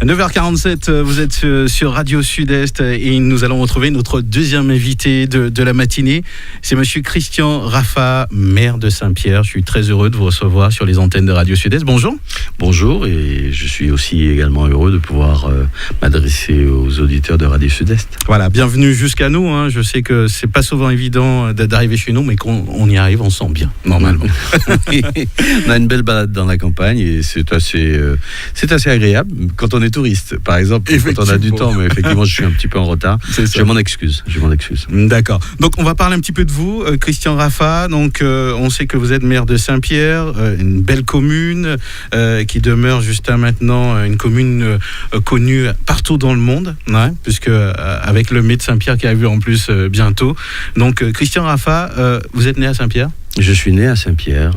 9h47, vous êtes sur Radio Sud-Est et nous allons retrouver notre deuxième invité de la matinée. C'est monsieur Christian Raffa, maire de Saint-Pierre. Je suis très heureux de vous recevoir sur les antennes de Radio Sud-Est. Bonjour. Bonjour, et je suis aussi également heureux de pouvoir m'adresser aux auditeurs de Radio Sud-Est. Voilà, bienvenue jusqu'à nous. Je sais que c'est pas souvent évident d'arriver chez nous, mais qu'on y arrive, on se sent bien, normalement. On a une belle balade dans la campagne et c'est assez agréable quand on est touriste, par exemple, quand on a du temps, mais effectivement je suis un petit peu en retard. Je m'en excuse. D'accord. Donc on va parler un petit peu de vous, Christian Raffa. Donc on sait que vous êtes maire de Saint-Pierre, une belle commune qui demeure jusqu'à maintenant une commune connue partout dans le monde, puisque avec le mai de Saint-Pierre qui arrive en plus bientôt. Donc Christian Raffa, vous êtes né à Saint-Pierre ? Je suis né à Saint-Pierre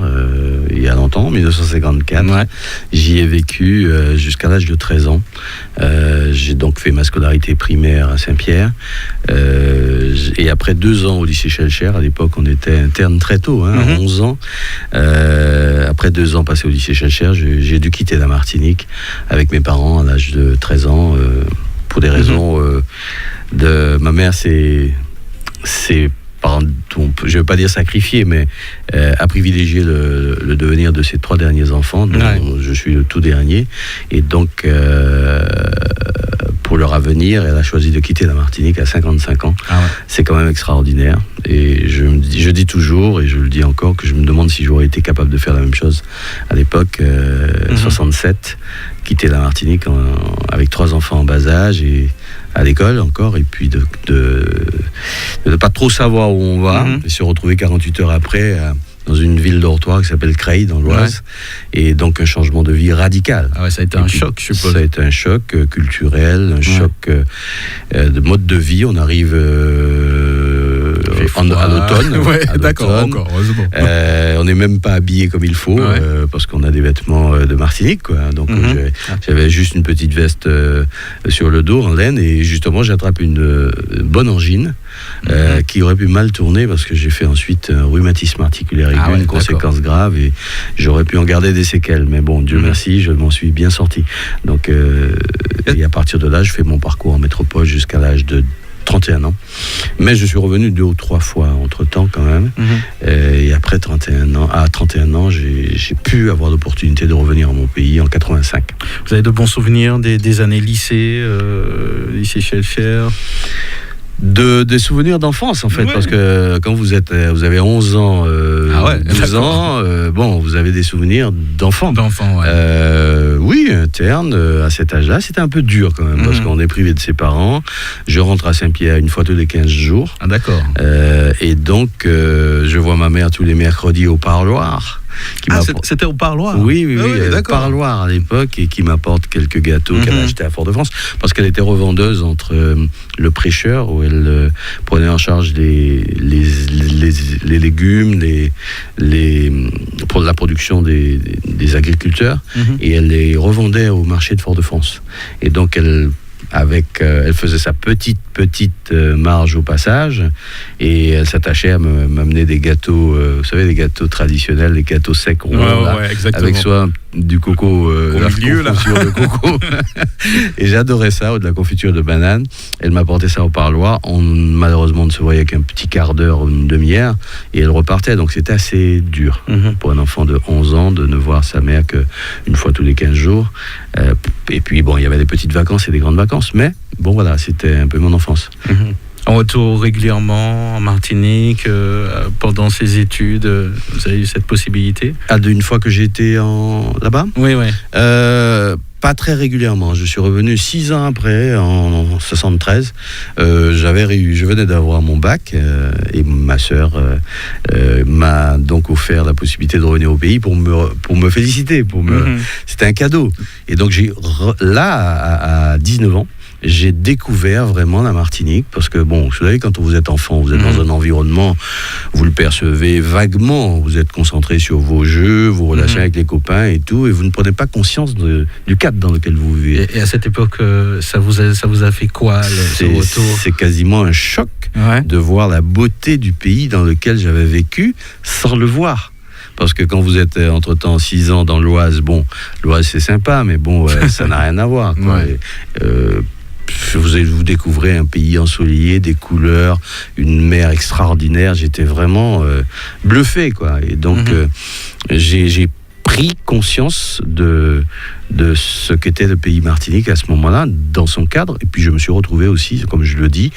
il y a longtemps, en 1954. Ouais. J'y ai vécu jusqu'à l'âge de 13 ans. J'ai donc fait ma scolarité primaire à Saint-Pierre. Et après 2 ans au lycée Schellcher, à l'époque on était interne très tôt, 11 ans. Après 2 ans passés au lycée Schellcher, j'ai dû quitter la Martinique avec mes parents à l'âge de 13 ans pour des raisons de... Ma mère, c'est je ne veux pas dire sacrifier, mais a privilégié le devenir de ses 3 derniers enfants, dont je suis le tout dernier. Et donc, pour leur avenir, elle a choisi de quitter la Martinique à 55 ans. Ah ouais. C'est quand même extraordinaire. Et je dis toujours, et je le dis encore, que je me demande si j'aurais été capable de faire la même chose à l'époque, 67, quitter la Martinique avec 3 enfants en bas âge et à l'école encore, et puis de ne pas trop savoir où on va, et se retrouver 48 heures après dans une ville dortoir qui s'appelle Creil, dans l'Oise, et donc un changement de vie radical. Ah ouais, ça a été un choc, je suppose. Ça a été un choc culturel, un choc de mode de vie. On arrive à l'automne. D'accord, encore, heureusement. On n'est même pas habillé comme il faut, parce qu'on a des vêtements de Martinique, quoi. Donc j'avais juste une petite veste sur le dos en laine, et justement j'attrape une bonne angine qui aurait pu mal tourner, parce que j'ai fait ensuite un rhumatisme articulaire aigu, une conséquence grave, et j'aurais pu en garder des séquelles. Mais bon, Dieu merci, je m'en suis bien sorti. Donc, et à partir de là, je fais mon parcours en métropole jusqu'à l'âge de 31 ans. Mais je suis revenu 2 ou 3 fois entre-temps quand même. Et après 31 ans, j'ai pu avoir l'opportunité de revenir à mon pays en 85. Vous avez de bons souvenirs des années lycée Schellcher? Des souvenirs d'enfance, en fait, parce que quand vous avez 11 ans, 12 ans, vous avez des souvenirs d'enfants. Oui, interne, à cet âge-là, c'était un peu dur quand même, parce qu'on est privé de ses parents. Je rentre à Saint-Pierre une fois tous les 15 jours. Ah, d'accord. Et donc, je vois ma mère tous les mercredis au parloir. C'était au parloir? Oui, au parloir à l'époque, et qui m'apporte quelques gâteaux qu'elle a achetés à Fort-de-France, parce qu'elle était revendeuse entre le prêcheur, où elle prenait en charge les légumes, pour la production des agriculteurs, et elle les revendait au marché de Fort-de-France. Et donc elle faisait sa petite marge au passage, et elle s'attachait à m'amener des gâteaux, vous savez, des gâteaux traditionnels, les gâteaux secs ronds, avec soit du coco, la confiture de coco, et j'adorais ça, ou de la confiture de banane. Elle m'apportait ça au parloir. Malheureusement, on ne se voyait qu'un petit quart d'heure ou une demi-heure, et elle repartait. Donc c'était assez dur pour un enfant de 11 ans de ne voir sa mère qu'une fois tous les 15 jours. Et puis il y avait des petites vacances et des grandes vacances, mais bon, voilà, c'était un peu mon enfance. En retour régulièrement en Martinique, pendant ses études, vous avez eu cette possibilité? Une fois que j'ai été là-bas? Oui. Pas très régulièrement. Je suis revenu 6 ans après, en 73. Je venais d'avoir mon bac, et ma sœur m'a donc offert la possibilité de revenir au pays pour me féliciter. C'était un cadeau. Et donc à 19 ans, j'ai découvert vraiment la Martinique, parce que vous savez, quand vous êtes enfant, vous êtes dans un environnement, vous le percevez vaguement, vous êtes concentré sur vos jeux, vos relations avec les copains et tout, et vous ne prenez pas conscience du cadre dans lequel vous vivez. Et à cette époque, ça vous a fait quoi, ce retour? C'est quasiment un choc de voir la beauté du pays dans lequel j'avais vécu sans le voir. parce que quand vous êtes entre-temps 6 ans dans l'Oise, bon, l'Oise c'est sympa, mais bon, ça n'a rien à voir, quoi. Ouais. Vous découvrez un pays ensoleillé, des couleurs, une mer extraordinaire. J'étais vraiment bluffé, quoi. Et donc, j'ai pris conscience de ce qu'était le pays Martinique à ce moment-là, dans son cadre. Et puis, je me suis retrouvé aussi, comme je le dis,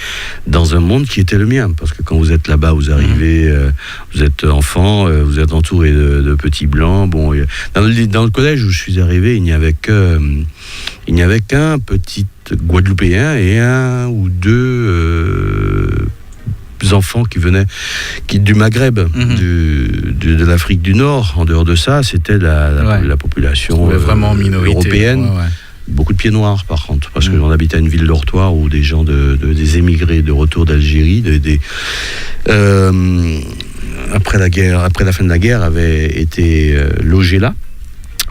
dans un monde qui était le mien. Parce que quand vous êtes là-bas, vous arrivez, vous êtes enfant, vous êtes entouré de petits blancs. Bon, dans le collège où je suis arrivé, il n'y avait qu'un petit Guadeloupéen et un ou deux enfants qui venaient du Maghreb, de l'Afrique du Nord. En dehors de ça, c'était la population vraiment minorité, européenne. Beaucoup de pieds noirs, par contre, parce que on habitait à une ville dortoir où des gens des émigrés de retour d'Algérie, après la fin de la guerre, avaient été logés là.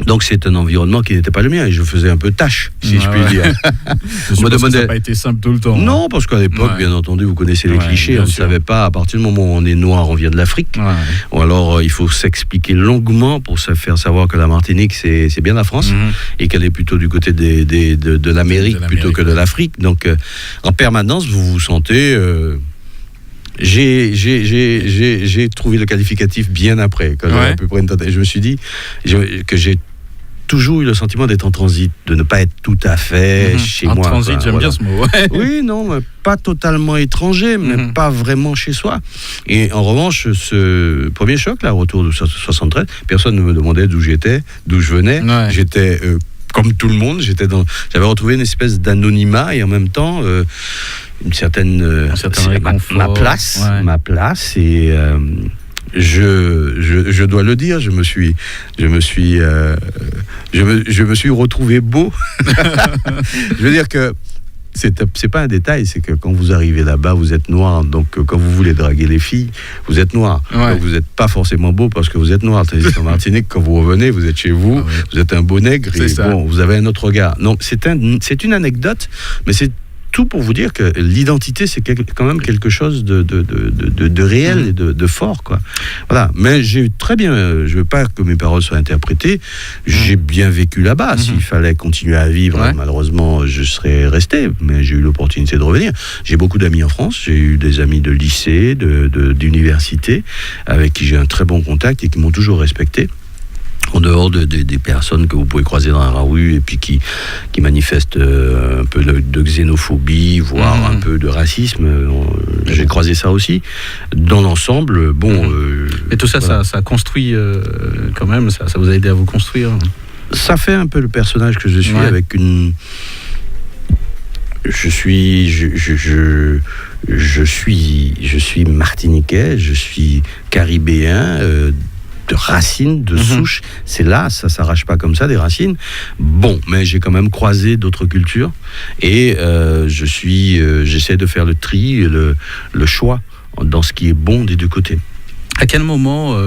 Donc c'est un environnement qui n'était pas le mien et je faisais un peu tâche, si je puis dire. Ça n'a pas été simple tout le temps. Non, parce qu'à l'époque, bien entendu, vous connaissez les clichés, on ne savait pas, à partir du moment où on est noir, on vient de l'Afrique. Ou alors il faut s'expliquer longuement pour se faire savoir que la Martinique, c'est bien la France et qu'elle est plutôt du côté de l'Amérique plutôt que de l'Afrique. Donc en permanence, vous vous sentez... J'ai trouvé le qualificatif bien après, quand j'avais à peu près une tentative. Je me suis dit que j'ai toujours eu le sentiment d'être en transit, de ne pas être tout à fait chez moi. En transit, j'aime bien ce mot. Oui, non, pas totalement étranger, mais pas vraiment chez soi. Et en revanche, ce premier choc, là, retour de 73, personne ne me demandait d'où j'étais, d'où je venais. J'étais... comme tout le monde, j'avais retrouvé une espèce d'anonymat et en même temps une certaine ma place et je dois le dire, je me suis retrouvé beau. Je veux dire que c'est pas un détail, c'est que quand vous arrivez là-bas, vous êtes noir, donc quand vous voulez draguer les filles, vous êtes noir. Donc vous n'êtes pas forcément beau parce que vous êtes noir. Tandis qu'en Martinique, quand vous revenez, vous êtes chez vous, vous êtes un beau nègre et bon, vous avez un autre regard. Donc c'est une anecdote, mais c'est tout pour vous dire que l'identité, c'est quand même quelque chose de réel et de fort, quoi. Voilà. Mais j'ai très bien, je veux pas que mes paroles soient interprétées, j'ai bien vécu là-bas. S'il fallait continuer à vivre, malheureusement, je serais resté, mais j'ai eu l'opportunité de revenir. J'ai beaucoup d'amis en France, j'ai eu des amis de lycée, d'université, avec qui j'ai un très bon contact et qui m'ont toujours respecté. En dehors des personnes que vous pouvez croiser dans la rue et puis qui manifestent un peu de xénophobie, voire un peu de racisme. J'ai croisé ça aussi. Dans l'ensemble, bon... et tout ça, voilà. ça construit quand même, ça vous a aidé à vous construire. Ça fait un peu le personnage que je suis avec une... Je suis martiniquais, je suis caribéen, de racines, de souches, c'est là, ça s'arrache pas comme ça, des racines. Bon, mais j'ai quand même croisé d'autres cultures et j'essaie de faire le tri, le choix dans ce qui est bon des deux côtés. À quel moment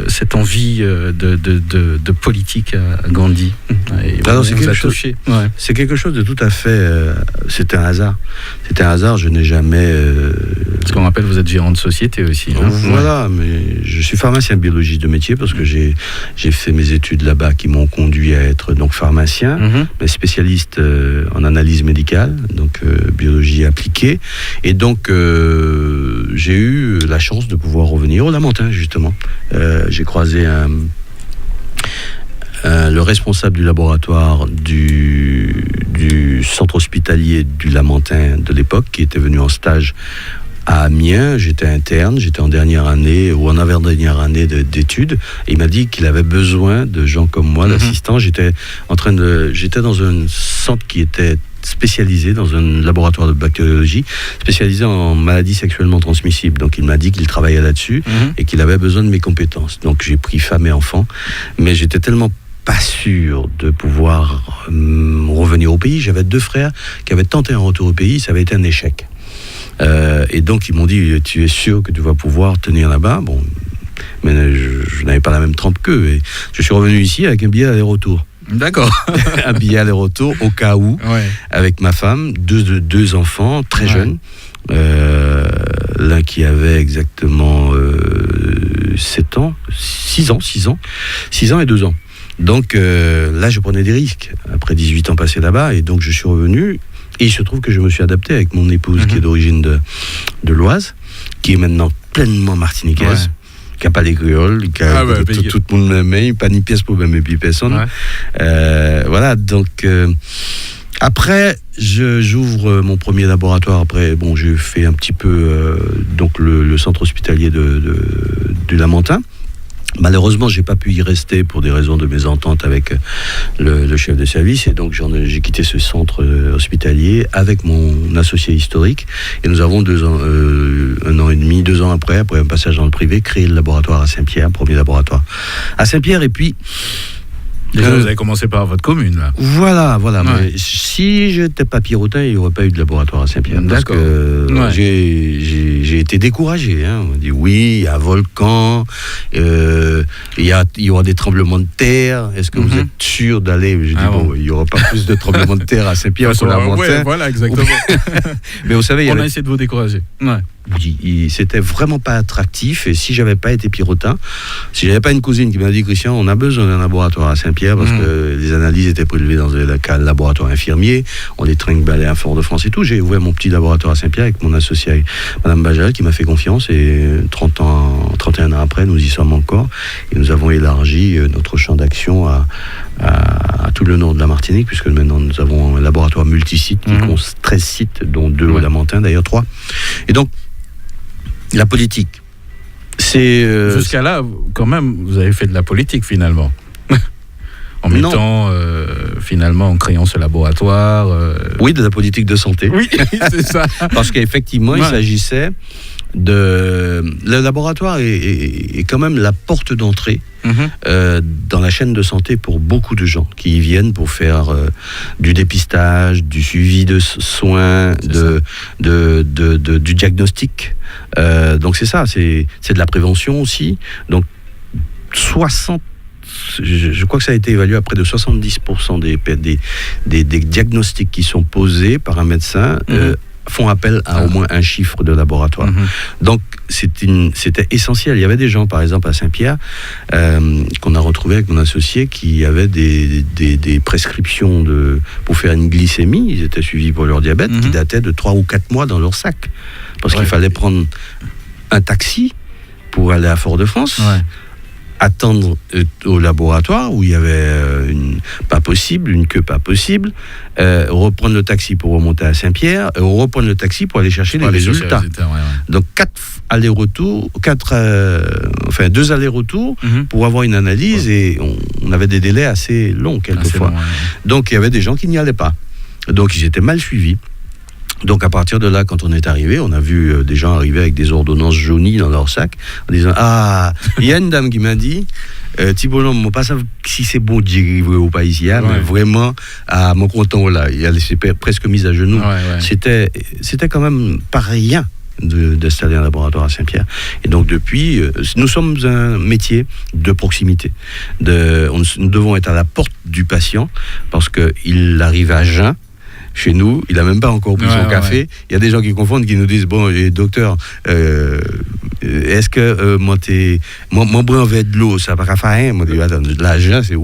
cette envie de politique a grandi c'est quelque chose de tout à fait... c'est un hasard. C'est un hasard, je n'ai jamais... Ce qu'on rappelle, vous êtes gérant de société aussi. Voilà, mais je suis pharmacien biologiste de métier parce que j'ai fait mes études là-bas qui m'ont conduit à être donc pharmacien, mais spécialiste en analyse médicale, donc biologie appliquée. Et donc, j'ai eu la chance de pouvoir revenir au Lamentin, justement. J'ai croisé le responsable du laboratoire du centre hospitalier du Lamentin de l'époque, qui était venu en stage à Amiens. J'étais interne, j'étais en dernière année ou en avant-dernière année d'études, et il m'a dit qu'il avait besoin de gens comme moi, d'assistants. J'étais dans un centre qui était spécialisé, dans un laboratoire de bactériologie, spécialisé en maladies sexuellement transmissibles. Donc il m'a dit qu'il travaillait là-dessus et qu'il avait besoin de mes compétences. Donc j'ai pris femme et enfant, mais j'étais tellement pas sûr de pouvoir revenir au pays. J'avais 2 frères qui avaient tenté un retour au pays, ça avait été un échec. Et donc ils m'ont dit, tu es sûr que tu vas pouvoir tenir là-bas? Bon, mais je n'avais pas la même trempe qu'eux, et je suis revenu ici avec un billet aller-retour. D'accord. Un billet aller-retour au cas où, avec ma femme, deux enfants très jeunes, l'un qui avait exactement 7 ans, 6 ans et 2 ans. Donc là, je prenais des risques, après 18 ans passés là-bas, et donc je suis revenu, et il se trouve que je me suis adapté avec mon épouse qui est d'origine de l'Oise, qui est maintenant pleinement martiniquaise, qui n'a pas des créoles, qui a tout le monde m'aime, pas ni pièce pour m'aimer, puis personne. Voilà, donc... Après, j'ouvre mon premier laboratoire. Après, bon, j'ai fait un petit peu donc le centre hospitalier du Lamentin. Malheureusement, j'ai pas pu y rester pour des raisons de mésentente avec le chef de service, et donc j'ai quitté ce centre hospitalier avec mon associé historique, et nous avons 2 ans, 1 an et demi, 2 ans après un passage dans le privé, créé le laboratoire à Saint-Pierre, premier laboratoire à Saint-Pierre, et puis déjà, vous avez commencé par votre commune, là. Voilà. Mais si je n'étais pas Pierrotin, il n'y aurait pas eu de laboratoire à Saint-Pierre. D'accord. Parce que j'ai été découragé. On dit oui, il y a un volcan, il y aura des tremblements de terre. Est-ce que vous êtes sûr d'aller? Je dis il n'y aura pas plus de tremblements de terre à Saint-Pierre qu'au Lamentin. Voilà, exactement. Mais vous savez, on a essayé de vous décourager. Oui, c'était vraiment pas attractif, et si j'avais pas été Pierrotin, si j'avais pas une cousine qui m'a dit Christian, on a besoin d'un laboratoire à Saint-Pierre parce que les analyses étaient prélevées dans un laboratoire infirmier, on les trinque-balait à Fort-de-France et tout, j'ai ouvert mon petit laboratoire à Saint-Pierre avec mon associé Madame Bajal qui m'a fait confiance, et 31 ans après, nous y sommes encore, et nous avons élargi notre champ d'action à tout le nord de la Martinique, puisque maintenant nous avons un laboratoire multisite qui compte 13 sites, dont 2 au Lamentin, d'ailleurs 3. Et donc, la politique, c'est... Jusqu'à là, quand même, vous avez fait de la politique, finalement. En mettant, finalement, en créant ce laboratoire... Oui, de la politique de santé. Oui, c'est ça. Parce qu'effectivement, il s'agissait de... Le laboratoire est quand même la porte d'entrée dans la chaîne de santé pour beaucoup de gens qui y viennent pour faire du dépistage, du suivi de soins, du diagnostic. Donc c'est ça, c'est de la prévention aussi. Donc 60, je crois que ça a été évalué à près de 70% des diagnostics qui sont posés par un médecin font appel à au moins un chiffre de laboratoire. Donc c'était essentiel. Il y avait des gens, par exemple à Saint-Pierre, qu'on a retrouvé avec mon associé, qui avaient des prescriptions pour faire une glycémie. Ils étaient suivis pour leur diabète, qui dataient de 3 ou 4 mois dans leur sac. Parce qu'il fallait prendre un taxi pour aller à Fort-de-France, attendre au laboratoire où il y avait une queue pas possible, reprendre le taxi pour remonter à Saint-Pierre, reprendre le taxi pour aller chercher les résultats. Donc 2 allers-retours pour avoir une analyse, et on avait des délais assez longs quelquefois. Donc il y avait des gens qui n'y allaient pas. Donc ils étaient mal suivis. Donc à partir de là, quand on est arrivé, on a vu des gens arriver avec des ordonnances jaunies dans leur sac, en disant il y a une dame qui m'a dit Thibault, non, je ne sais pas si c'est bon de dire ou pas ici, mais vraiment, à mon content là, elle s'est presque mise à genoux. C'était quand même pas rien d'installer un laboratoire à Saint-Pierre. Et donc depuis, nous sommes un métier de proximité. Nous devons être à la porte du patient, parce qu'il arrive à jeun. Chez nous, il n'a même pas encore pris son café. Il y a des gens qui confondent, qui nous disent docteur, est-ce que mon brin va être de l'eau, ça va pas faire rien? Moi, je dis, attends, l'argent, c'est où?